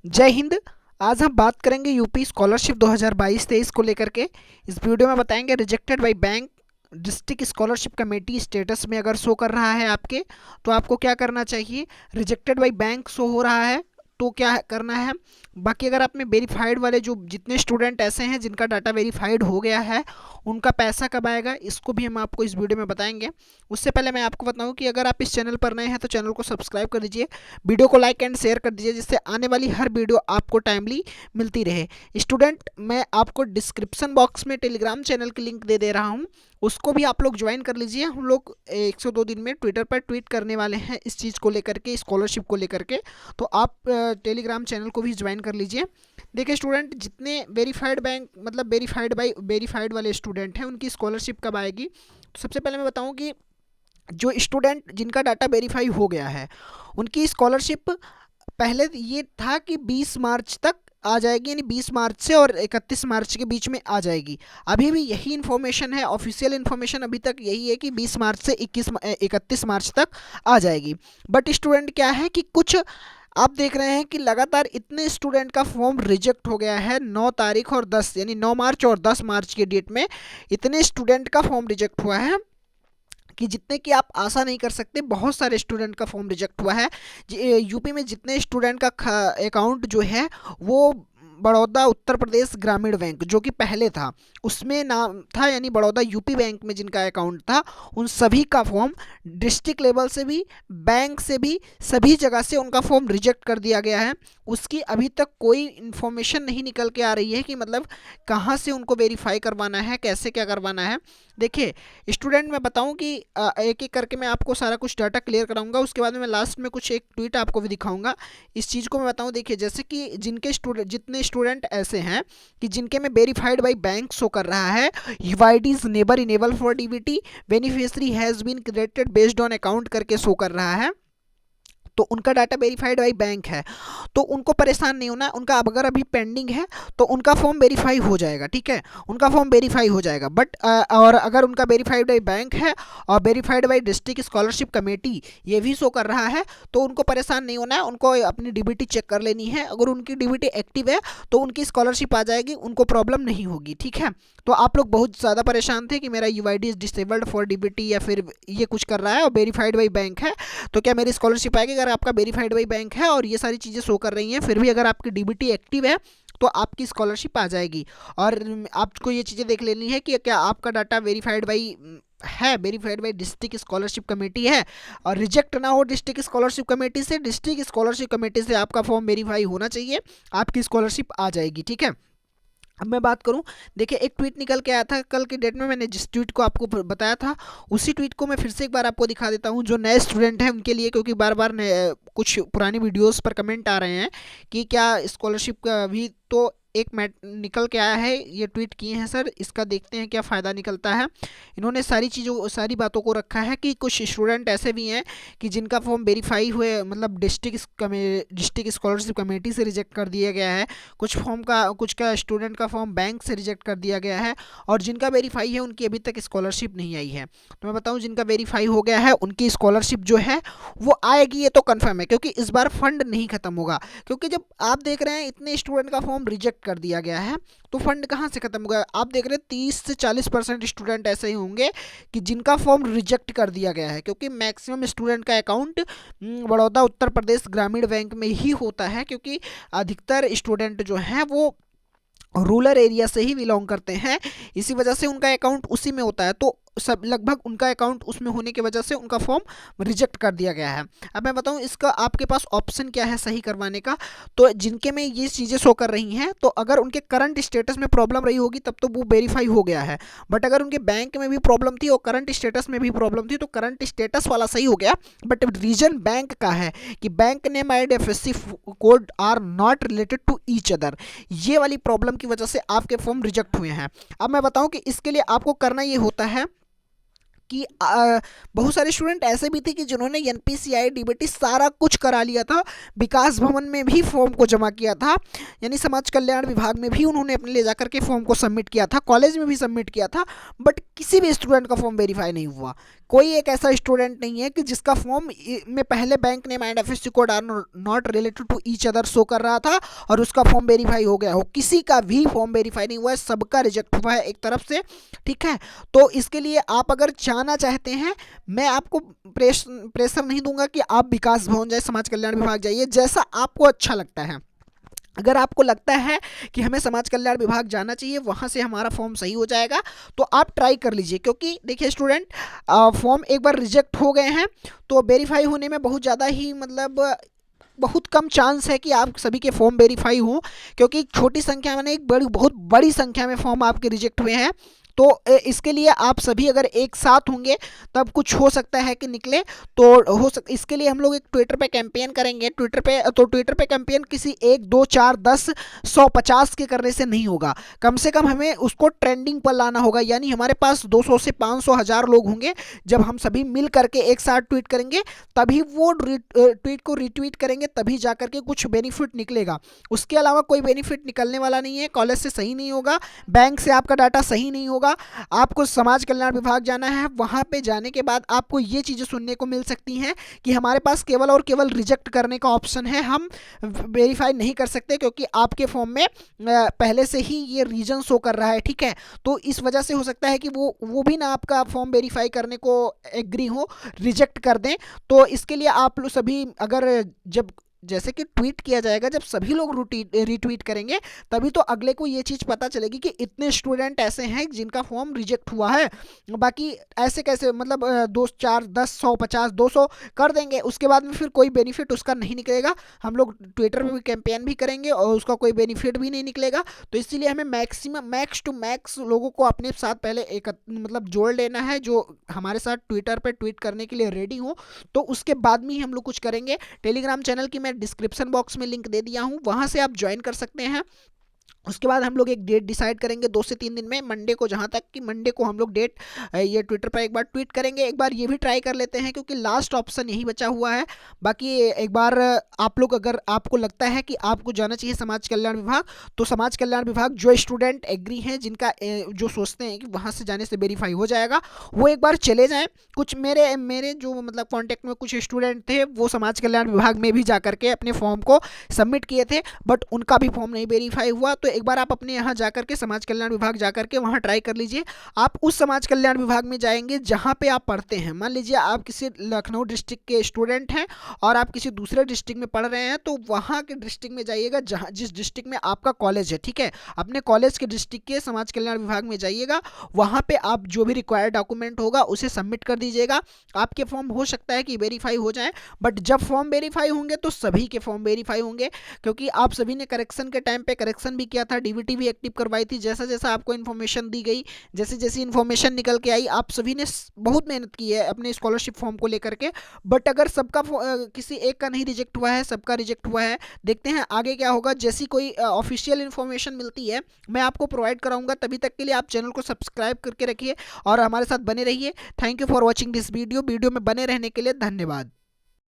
जय हिंद। आज हम बात करेंगे यूपी स्कॉलरशिप 2022-23 को लेकर के। इस वीडियो में बताएंगे rejected by bank district scholarship committee status में अगर शो कर रहा है आपके, तो आपको क्या करना चाहिए। रिजेक्टेड बाय बैंक शो हो रहा है तो क्या करना है। बाकी अगर आप में वेरीफाइड वाले जो जितने स्टूडेंट ऐसे हैं जिनका डाटा वेरीफाइड हो गया है, उनका पैसा कब आएगा, इसको भी हम आपको इस वीडियो में बताएंगे। उससे पहले मैं आपको बताऊं कि अगर आप इस चैनल पर नए हैं तो चैनल को सब्सक्राइब कर दीजिए, वीडियो को लाइक एंड शेयर कर दीजिए, जिससे आने वाली हर वीडियो आपको टाइमली मिलती रहे। स्टूडेंट, मैं आपको डिस्क्रिप्शन बॉक्स में टेलीग्राम चैनल की लिंक दे रहा हूँ, उसको भी आप लोग ज्वाइन कर लीजिए। हम लोग 102 दिन में ट्विटर पर ट्वीट करने वाले हैं इस चीज़ को लेकर के, स्कॉलरशिप को लेकर के, तो आप टेलीग्राम चैनल को भी ज्वाइन कर लीजिए। देखिए स्टूडेंट, जितने वेरीफाइड बैंक मतलब वेरीफाइड वाले स्टूडेंट हैं उनकी स्कॉलरशिप कब आएगी। तो सबसे पहले मैं बताऊं कि जो स्टूडेंट जिनका डाटा वेरीफाई हो गया है उनकी स्कॉलरशिप पहले ये था कि 20 मार्च तक आ जाएगी, यानी 20 मार्च से और 31 मार्च के बीच में आ जाएगी। अभी भी यही इन्फॉर्मेशन है, ऑफिशियल इन्फॉर्मेशन अभी तक यही है कि 20 मार्च से 31 मार्च तक आ जाएगी। बट स्टूडेंट क्या है कि कुछ आप देख रहे हैं कि लगातार इतने स्टूडेंट का फॉर्म रिजेक्ट हो गया है। 9 तारीख और 10 यानी 9 मार्च और 10 मार्च के डेट में इतने स्टूडेंट का फॉर्म रिजेक्ट हुआ है कि जितने की आप आशा नहीं कर सकते। बहुत सारे स्टूडेंट का फॉर्म रिजेक्ट हुआ है। यूपी में जितने स्टूडेंट का अकाउंट जो है वो बड़ौदा उत्तर प्रदेश ग्रामीण बैंक जो कि पहले था उसमें नाम था, यानी बड़ौदा यूपी बैंक में जिनका अकाउंट था, उन सभी का फॉर्म डिस्ट्रिक्ट लेवल से भी, बैंक से भी, सभी जगह से उनका फॉर्म रिजेक्ट कर दिया गया है। उसकी अभी तक कोई इन्फॉर्मेशन नहीं निकल के आ रही है कि मतलब कहाँ से उनको वेरीफाई करवाना है, कैसे क्या करवाना है। देखिए स्टूडेंट, मैं बताऊं कि एक एक करके मैं आपको सारा कुछ डाटा क्लियर कराऊंगा, उसके बाद में मैं लास्ट में कुछ एक ट्वीट आपको भी दिखाऊंगा। इस चीज़ को मैं बताऊं, देखिए जैसे कि जितने स्टूडेंट ऐसे हैं कि जिनके में वेरीफाइड बाई बैंक शो कर रहा है, UID is never enable for DBT, beneficiary has been created based on account करके शो कर रहा है, तो उनका डाटा वेरीफाइड बाई बैंक है, तो उनको परेशान नहीं होना है। उनका अब अगर अभी पेंडिंग है तो उनका फॉर्म वेरीफाई हो जाएगा, ठीक है, उनका फॉर्म वेरीफाई हो जाएगा। बट और अगर उनका वेरीफाइड बाई बैंक है और verified by district scholarship committee ये भी शो कर रहा है, तो उनको परेशान नहीं होना है। उनको अपनी डीबीटी चेक कर लेनी है, अगर उनकी डीबीटी एक्टिव है तो उनकी स्कॉलरशिप आ जाएगी, उनको प्रॉब्लम नहीं होगी, ठीक है। तो आप लोग बहुत ज़्यादा परेशान थे कि मेरा UID is disabled for DBT या फिर ये कुछ कर रहा है और वेरीफाइड बाई बैंक है तो क्या मेरी स्कॉलरशिप आएगी। अगर आपका वेरीफाइड बाई बैंक है और ये सारी चीज़ें शो कर रही हैं, फिर भी अगर आपकी डीबीटी एक्टिव है तो आपकी स्कॉलरशिप आ जाएगी। और आपको ये चीज़ें देख लेनी है कि क्या आपका डाटा वेरीफाइड बाई है, verified by district scholarship committee है, और रिजेक्ट ना हो डिस्ट्रिक्ट स्कॉलरशिप कमेटी से। डिस्ट्रिक्ट स्कॉलरशिप कमेटी से आपका फॉर्म वेरीफाई होना चाहिए, आपकी स्कॉलरशिप आ जाएगी, ठीक है। अब मैं बात करूं, देखिए एक ट्वीट निकल के आया था कल की डेट में, मैंने जिस ट्वीट को आपको बताया था उसी ट्वीट को मैं फिर से एक बार आपको दिखा देता हूं जो नए स्टूडेंट हैं उनके लिए, क्योंकि बार बार कुछ पुरानी वीडियोस पर कमेंट आ रहे हैं कि क्या स्कॉलरशिप का भी, तो एक मैट निकल के आया है, ये ट्वीट किए हैं सर, इसका देखते हैं क्या फ़ायदा निकलता है। इन्होंने सारी बातों को रखा है कि कुछ स्टूडेंट ऐसे भी हैं कि जिनका फॉर्म वेरीफाई हुए मतलब डिस्ट्रिक्ट स्कॉलरशिप कमेटी से रिजेक्ट कर दिया गया है, कुछ का स्टूडेंट का फॉर्म बैंक से रिजेक्ट कर दिया गया है, और जिनका वेरीफाई है उनकी अभी तक स्कॉलरशिप नहीं आई है। तो मैं बताऊं, जिनका वेरीफाई हो गया है उनकी स्कॉलरशिप जो है वो आएगी, ये तो कन्फर्म है, क्योंकि इस बार फंड नहीं खत्म होगा। क्योंकि जब आप देख रहे हैं इतने स्टूडेंट का फॉर्म रिजेक्ट कर दिया गया है तो फंड कहाँ से खत्म होगा। आप देख रहे हैं 30 से 40% स्टूडेंट ऐसे ही होंगे कि जिनका फॉर्म रिजेक्ट कर दिया गया है, क्योंकि मैक्सिमम स्टूडेंट का अकाउंट बड़ौदा उत्तर प्रदेश ग्रामीण बैंक में ही होता है, क्योंकि अधिकतर स्टूडेंट जो हैं वो रूरल एरिया से ही बिलोंग करते हैं, इसी वजह से उनका अकाउंट उसी में होता है। तो सब लगभग उनका अकाउंट उसमें होने की वजह से उनका फॉर्म रिजेक्ट कर दिया गया है। अब मैं बताऊं इसका आपके पास ऑप्शन क्या है सही करवाने का। तो जिनके में ये चीज़ें शो कर रही हैं, तो अगर उनके करंट स्टेटस में प्रॉब्लम रही होगी तब तो वो वेरीफाई हो गया है। बट अगर उनके बैंक में भी प्रॉब्लम थी और करंट स्टेटस में भी प्रॉब्लम थी तो करंट स्टेटस वाला सही हो गया, बट रीजन बैंक का है कि bank name IFSC code are not related to each other, ये वाली प्रॉब्लम की वजह से आपके फॉर्म रिजेक्ट हुए हैं। अब मैं बताऊं कि इसके लिए आपको करना ये होता है कि बहुत सारे स्टूडेंट ऐसे भी थे कि जिन्होंने NPCI DBT सारा कुछ करा लिया था, विकास भवन में भी फॉर्म को जमा किया था, यानी समाज कल्याण विभाग में भी उन्होंने अपने ले जाकर के फॉर्म को सबमिट किया था, कॉलेज में भी सबमिट किया था, बट किसी भी स्टूडेंट का फॉर्म वेरीफाई नहीं हुआ। कोई एक ऐसा स्टूडेंट नहीं है कि जिसका फॉर्म में पहले bank name and FSC code are not related to each other show कर रहा था और उसका फॉर्म वेरीफाई हो गया हो। किसी का भी फॉर्म वेरीफाई नहीं हुआ है, सबका रिजेक्ट हुआ है एक तरफ से, ठीक है। तो इसके लिए आप अगर जाना चाहते हैं, मैं आपको प्रेशर नहीं दूंगा कि आप विकास भवन जाए, समाज कल्याण विभाग जाइए, जैसा आपको अच्छा लगता है। अगर आपको लगता है कि हमें समाज कल्याण विभाग जाना चाहिए, वहाँ से हमारा फॉर्म सही हो जाएगा, तो आप ट्राई कर लीजिए। क्योंकि देखिए स्टूडेंट, फॉर्म एक बार रिजेक्ट हो गए हैं तो वेरीफाई होने में बहुत ज़्यादा ही मतलब बहुत कम चांस है कि आप सभी के फॉर्म वेरीफाई हों, क्योंकि छोटी संख्या में एक बहुत बड़ी संख्या में फॉर्म आपके रिजेक्ट हुए हैं। तो इसके लिए आप सभी अगर एक साथ होंगे तब कुछ हो सकता है कि निकले। तो इसके लिए हम लोग एक ट्विटर पे कैंपेन करेंगे। ट्विटर पे कैंपेन किसी 1 2 4 10 100 50 के करने से नहीं होगा, कम से कम हमें उसको ट्रेंडिंग पर लाना होगा। यानी हमारे पास 200 से 500 1000 लोग होंगे, जब हम सभी मिल करके एक साथ ट्वीट करेंगे तभी वो ट्वीट को रिट्वीट करेंगे, तभी जा करके कुछ बेनिफिट निकलेगा। उसके अलावा कोई बेनिफिट निकलने वाला नहीं है। कॉलेज से सही नहीं होगा, बैंक से आपका डाटा सही नहीं होगा। आपको समाज कल्याण विभाग जाना है, वहां पे जाने के बाद आपको ये चीजें सुनने को मिल सकती हैं कि हमारे पास केवल और केवल रिजेक्ट करने का ऑप्शन है, हम वेरीफाई नहीं कर सकते क्योंकि आपके फॉर्म में पहले से ही ये रीजन शो कर रहा है, ठीक है। तो इस वजह से हो सकता है कि वो भी ना आपका फॉर्म वेरीफाई करने को एग्री हो, रिजेक्ट कर दें। तो इसके लिए आप लोग सभी अगर जब जैसे कि ट्वीट किया जाएगा, जब सभी लोग रिट्वीट करेंगे तभी तो अगले को ये चीज़ पता चलेगी कि इतने स्टूडेंट ऐसे हैं जिनका फॉर्म रिजेक्ट हुआ है। बाकी ऐसे कैसे मतलब 2 4 10 100 50 200 कर देंगे, उसके बाद में फिर कोई बेनिफिट उसका नहीं निकलेगा। हम लोग ट्विटर पर भी कैंपेन भी करेंगे और उसका कोई बेनिफिट भी नहीं निकलेगा। तो इसीलिए हमें मैक्स टू मैक्स लोगों को अपने साथ पहले एक मतलब जोड़ लेना है, जो हमारे साथ ट्विटर पर ट्वीट करने के लिए रेडी हो। तो उसके बाद में ही हम लोग कुछ करेंगे। टेलीग्राम चैनल की मैं डिस्क्रिप्शन बॉक्स में लिंक दे दिया हूं, वहां से आप ज्वाइन कर सकते हैं। उसके बाद हम लोग एक डेट डिसाइड करेंगे 2 से 3 दिन में, मंडे को, जहाँ तक कि मंडे को हम लोग डेट ये ट्विटर पर एक बार ट्वीट करेंगे। एक बार ये भी ट्राई कर लेते हैं क्योंकि लास्ट ऑप्शन यही बचा हुआ है। बाकी एक बार आप लोग, अगर आपको लगता है कि आपको जाना चाहिए समाज कल्याण विभाग, तो समाज कल्याण विभाग जो स्टूडेंट एग्री हैं, जिनका जो सोचते हैं कि वहाँ से जाने से वेरीफाई हो जाएगा, वो एक बार चले जाएँ। कुछ मेरे जो मतलब कॉन्टैक्ट में कुछ स्टूडेंट थे, वो समाज कल्याण विभाग में भी जा करके अपने फॉर्म को सबमिट किए थे, बट उनका भी फॉर्म नहीं वेरीफाई हुआ। तो एक बार आप अपने यहाँ जाकर के समाज कल्याण विभाग जाकर के वहाँ ट्राई कर लीजिए। आप उस समाज कल्याण विभाग में जाएंगे जहाँ पे आप पढ़ते हैं। मान लीजिए आप किसी लखनऊ डिस्ट्रिक्ट के स्टूडेंट हैं और आप किसी दूसरे डिस्ट्रिक्ट में पढ़ रहे हैं, तो वहाँ के डिस्ट्रिक्ट में जाइएगा जहाँ जिस डिस्ट्रिक्ट में आपका कॉलेज है, ठीक है। अपने कॉलेज के डिस्ट्रिक्ट के समाज कल्याण विभाग में जाइएगा, वहाँ पे आप जो भी रिक्वायर्ड डॉक्यूमेंट होगा उसे सबमिट कर दीजिएगा। आपके फॉर्म हो सकता है कि वेरीफाई हो जाए, बट जब फॉर्म वेरीफाई होंगे तो सभी के फॉर्म वेरीफाई होंगे, क्योंकि आप सभी ने करेक्शन के टाइम पे करेक्शन भी किया था, डीबीटी भी एक्टिव करवाई थी। जैसा जैसा आपको इन्फॉर्मेशन दी गई, जैसे जैसी इन्फॉर्मेशन निकल के आई, आप सभी ने बहुत मेहनत की है अपने स्कॉलरशिप फॉर्म को लेकर के। बट अगर सबका किसी एक का नहीं रिजेक्ट हुआ है, सबका रिजेक्ट हुआ है, देखते हैं आगे क्या होगा। जैसी कोई ऑफिशियल इन्फॉर्मेशन मिलती है मैं आपको प्रोवाइड कराऊंगा। तभी तक के लिए आप चैनल को सब्सक्राइब करके रखिए और हमारे साथ बने रहिए। Thank you for watching this video में बने रहने के लिए धन्यवाद।